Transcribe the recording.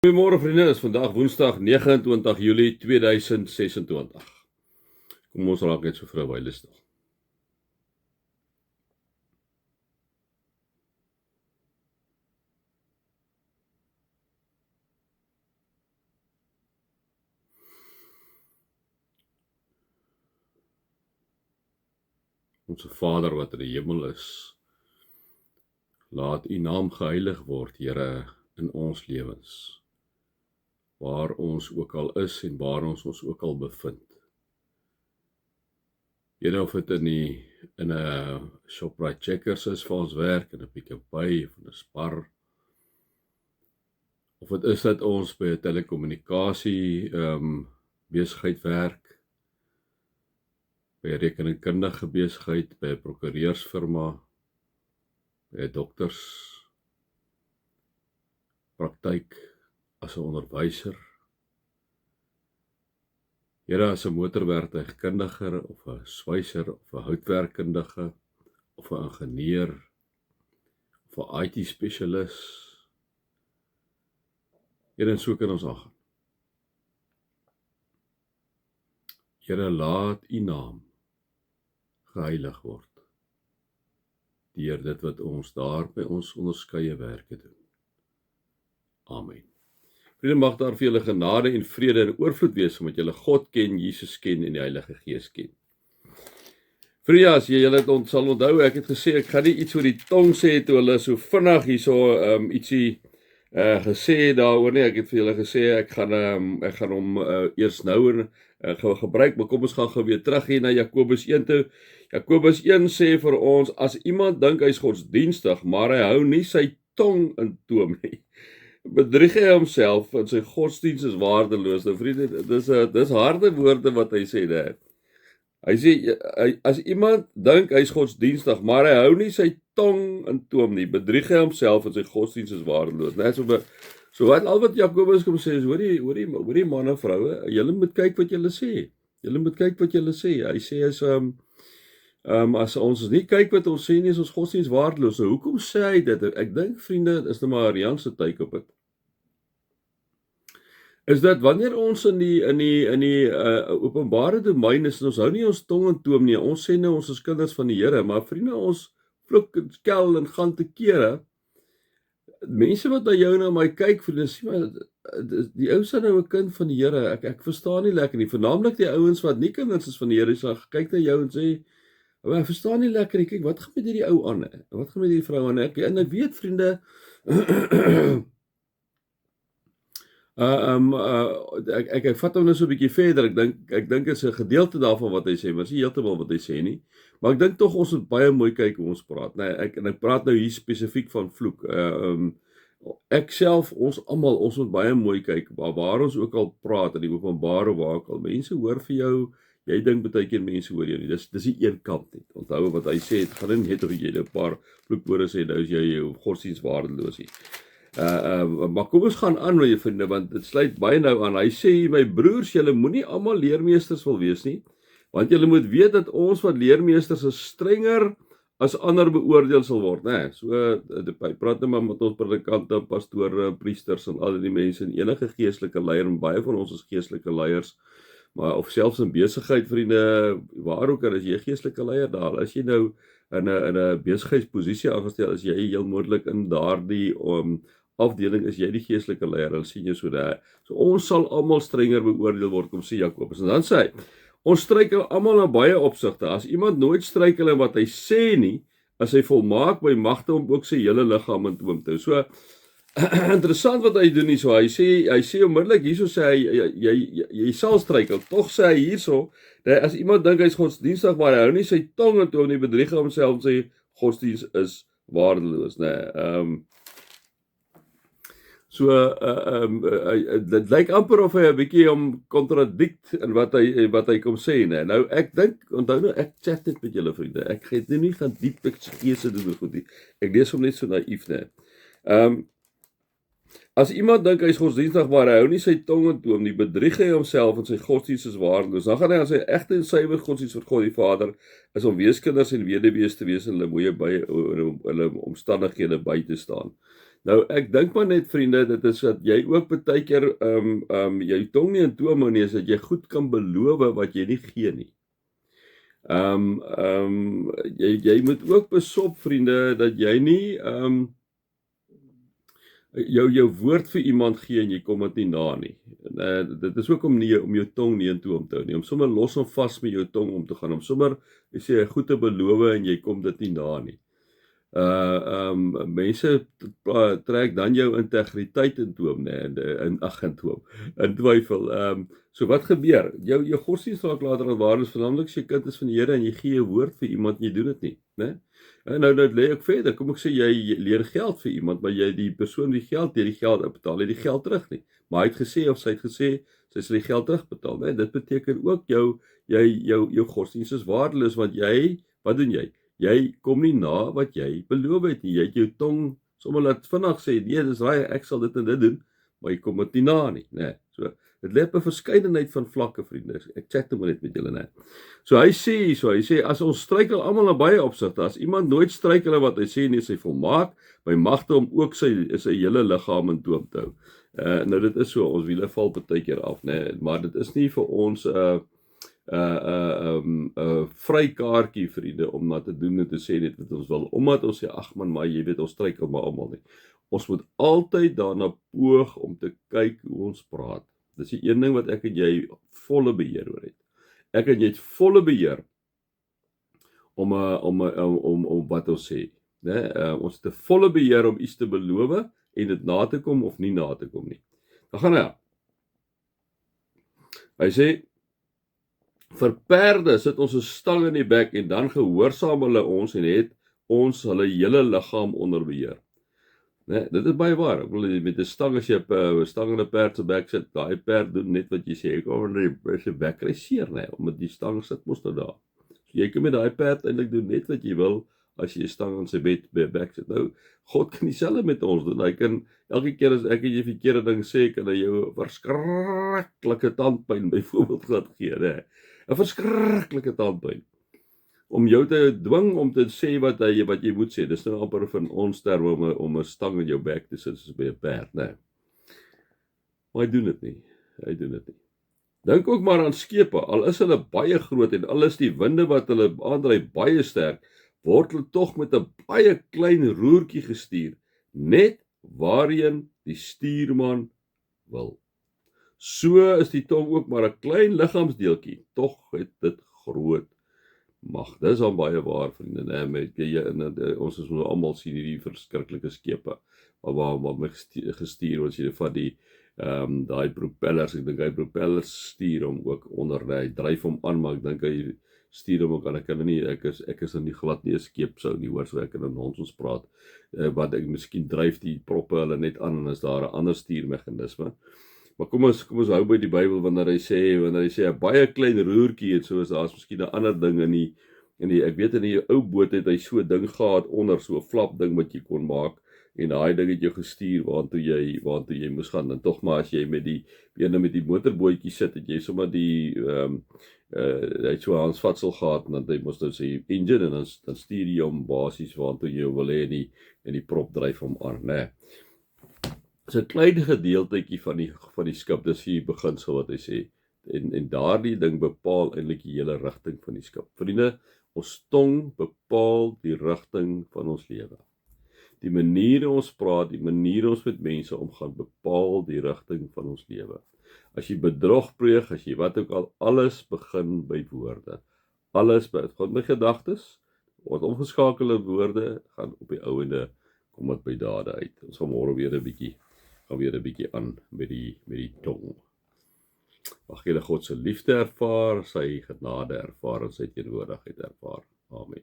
Goeiemôre vriende, is vandag Woensdag 29 Julie 2026. Kom ons raak net so vir 'n wyle stil. Onse Vader wat in die hemel is, laat U naam geheilig word, Here, in ons lewens, waar ons ook al is en waar ons ook al bevind. Here, of dit in 'n Shoprite Checkers is vir ons werk, in 'n Pick n Pay of in 'n Spar, of dit is dat ons by 'n telekommunikasie besigheid werk, by 'n rekeningkundige besigheid, by 'n prokureursfirma, by 'n dokterspraktyk, as 'n onderwyser, Here, as 'n motorwerktuigkundige of 'n swyser of 'n houtwerkkundige of 'n ingenieur of 'n IT spesialis. Here, en so kan ons aangaan. Here, laat U naam geheilig word deur dit wat ons daar by ons onderskeie werke doen. Amen. Vriende, mag daar vir julle genade en vrede en oorvloed wees, omdat julle God ken, Jesus ken en die Heilige Gees ken. Vriende, as jy julle sal onthou, ek het gesê, ek gaan nie iets oor die tong sê, toe hulle so vinnig hierso ietsie gesê daaroor nie. Ek het vir julle gesê, ek gaan hom eers nou gebruik, maar kom ons gaan gou weer terug hier na Jakobus 1 toe. Jakobus 1 sê vir ons, as iemand dink hy's godsdienstig, maar hy hou nie sy tong in toom nie, bedrieg hy homself en sy godsdienst is waardeloos. Nou vriende, dis harde woorde wat hy sê daar. Hy sê, as iemand dink hy's godsdienstig, maar hy hou nie sy tong in toom nie, bedrieg hy homself en sy godsdienst is waardeloos. So wat Jakobus kom sê is, hoorie manne, vroue, julle moet kyk wat julle sê. Hy sê as ons nie kyk wat ons sê nie, is ons godsdienst waardeloos. So hoekom sê hy dit? Ek dink vriende, is nou maar Ariaanse tyd op dit. Is dat wanneer ons in die openbare domein is, en ons hou nie ons tong in toom nie, ons sê nou ons is kinders van die Here, maar vriende, ons vloek en skel en gaan te kere. Mense wat na jou en na my kyk, vriende, sê maar, die ou is nou 'n kind van die Here. Ek verstaan nie lekker nie, vernaamlik die ouens wat nie kinders is van die Here, sal kyk na jou en sê, ek verstaan nie lekker nie, kyk, wat gaan met hierdie ou aan? Wat gaan met hierdie vrou aan? En ek weet, vriende, ek vat hom nou so 'n bietjie verder. Ek dink is 'n gedeelte daarvan wat hy sê, maar is nie heeltemal wat hy sê nie. Maar ek dink tog ons moet baie mooi kyk hoe ons praat. Nee, ek praat nou hier spesifiek van vloek. Ek self, ons almal, ons moet baie mooi kyk waar ons ook al praat in die openbare, waar ook al mense hoor vir jou. Jy dink baie keer mense hoor jou nie. Dis die een kant net. Onthou wat hy sê, dit gaan nie net of jy 'n paar vloekwoorde sê, nou is jy jou godsdienst waardeloos nie. Maar kom ons gaan aan, my vriende, want dit sluit baie nou aan. Hy sê, my broers, julle moenie almal leermeesters wil wees nie, want julle moet weet dat ons wat leermeesters is strenger as ander beoordeel sal word, né? So, hy praat nou met ons predikante, pastore, priesters en al die mense en enige geestelike leier, en baie van ons is geestelike leiers, maar of selfs in besigheid, vriende, waar ook al is jy geestelike leier daar, as jy nou in 'n besigheidsposisie aangestel, is jy heel moontlik in daardie afdeling, is jy die geestelike leier, hulle sien jou so daar. So ons sal almal strenger beoordeel word, kom sê Jakobus. En dan sê hy, ons struikel almal in baie opsigte. As iemand nooit struikel in wat hy sê nie, as hy volmaak by magte om ook sy hele liggaam in toom te hou. So interessant wat hy doen hier so. Hy sê onmiddellik hierso sê hy jy sal struikel. Tog sê hy hierso dat as iemand dink hy's godsdienstig, maar hy hou nie sy tong in toom nie, bedrieg homself en sy godsdienst is waardeloos, né? So, dit lyk amper of hy 'n bietjie hom kontradikt in wat hy kom sê, né? Nou, ek dink, onthou nou, ek chat dit met julle vriende, ek het nie gaan diep eksegese doen goed nie, ek lees hom net so naïef, né? As iemand dink hy's godsdienstig, maar hy hou nie sy tong in toom nie, bedrieg hy homself en sy godsdienst is waardeloos. Dan gaan hy aan sy egte en suiwer godsdienst vir God die Vader, is om weeskinders en weduwees te wees en hulle omstandighede by te staan. Nou ek dink maar net vriende, dit is dat jy ook baie keer jou tong nie in toom hou nie, is dat jy goed kan beloof wat jy nie gee nie. Jy moet ook besop vriende dat jy nie jou woord vir iemand gee en jy kom dit nie na nie. Dit is ook om jou tong nie in toom te hou nie, om sommer los en vas met jou tong om te gaan, om sommer jy sê goed te beloof en jy kom dit nie na nie. Mense trek dan jou integriteit in toom, in twyfel. So wat gebeur? Jou godsdienst raak later aan waardes, vernaamlik as jy kind is van die Here en jy gee 'n woord vir iemand en jy doen dit nie, né? En nou lê ek verder. Kom ek sê jy leer geld vir iemand, maar jy die persoon die geld uitbetaal, het die geld terug nie. Maar hy het gesê of sy het gesê sy sal die geld terugbetaal, né? Dit beteken ook jou godsdienst is waardeloos want wat doen jy? Jy kom nie na wat jy beloof het nie. Jy het jou tong sommer laat vinnig sê, nee, dis raai, ek sal dit en dit doen, maar jy kom dit nie na nie, né? So, dit lê op 'n verskeidenheid van vlakke, vriende. Ek chat maar net met julle, né? So hy sê as ons struikel almal in baie opsigte, as iemand nooit struikel wat hy sê nie, sy volmaak by magte om ook sy hele liggaam in toom te hou. Nou dit is so, ons wiele val baie keer af, né? Maar dit is nie vir ons vrykaartjie vriende om maar te doen en te sê net wat ons wil, omdat ons sê ag man, maar jy weet ons struikel maar almal nie. Ons moet altyd daarna poog om te kyk hoe ons praat. Dis die een ding wat ek en jy volle beheer oor het. Ek en jy het volle beheer om wat ons sê, né? Ons het 'n volle beheer om iets te beloof en dit na te kom of nie na te kom nie. Dan gaan hy. Hy sê vir perde sit ons 'n stang in die bek en dan gehoorsaam hulle ons en het ons hulle hele liggaam onder beheer. Nee, dit is baie waar. Ek bedoel met 'n stang as jy 'n stang in 'n perd se bek sit, daai perd doen net wat jy sê. Hy kom onder die bek kry seer, nee, omdat die stang sit mos nou daar. So jy kan met daai perd eintlik doen net wat jy wil as jy 'n stang in sy bek sit. Nou, God kan dieselfde met ons doen. Hy kan elke keer as ek en jy verkeerde ding sê, kan hy jou verskriklike tandpyn byvoorbeeld laat gee, nee. 'n verskriklike tandpyn. Om jou te dwing om te sê wat jy moet sê. Dis nou amper van ons terme om 'n stang in jou bek te sit soos by 'n perd, né? Maar hy doen dit nie. Dink ook maar aan skepe. Al is hulle baie groot en al is die winde wat hulle aandryf baie sterk, word hulle tog met 'n baie klein roertjie gestuur, net waarheen die stuurman wil. So is die tong ook maar 'n klein liggaamsdeeltjie, tog het dit groot mag. Dis al baie waar, vriende, né? Ons is nou almal sien hierdie verskriklike skepe waar gestuur word, as jy van die daai propellers, ek dink hy propellers stuur hom ook onder, hy dryf hom aan, maar ek dink hy stuur hom ook aan. Ek is in die glad nie 'n skeepsou nie, hoor, so ek kan in ons praat, wat ek miskien dryf die proppe hulle net aan en is daar 'n ander stuurmeganisme. Maar kom ons hou by die Bybel wanneer hy sê 'n baie klein roertjie het, soos daar's miskien 'n ander ding in die ek weet in die ou boot het hy so 'n ding gehad onder, so 'n flap ding wat jy kon maak en daai ding het jou gestuur waartoe jy moes gaan. En tog maar as jy met die motorbootjie sit, het jy sommer die hy het so 'n handvatsel gehad en dan hy moes nou sê engine en dan stuur jy hom basies waartoe jy wil hê en die prop dryf hom aan, né? Dis 'n klein gedeeltjie van die skip, dis die beginsel wat hy sê. En daardie ding bepaal eintlik die hele rigting van die skip. Vriende, ons tong bepaal die rigting van ons lewe. Die manier ons praat, die manier ons met mense omgaan, bepaal die rigting van ons lewe. As jy bedrog pleeg, as jy wat ook al, alles begin by woorde. Alles begin by gedagtes, word omgeskakel in woorde, gaan op die ouende kom dit by dade uit. Ons gaan môre weer 'n bietjie aan met die tong. Mag julle God se liefde ervaar, sy genade ervaar en sy teenwoordigheid ervaar. Amen.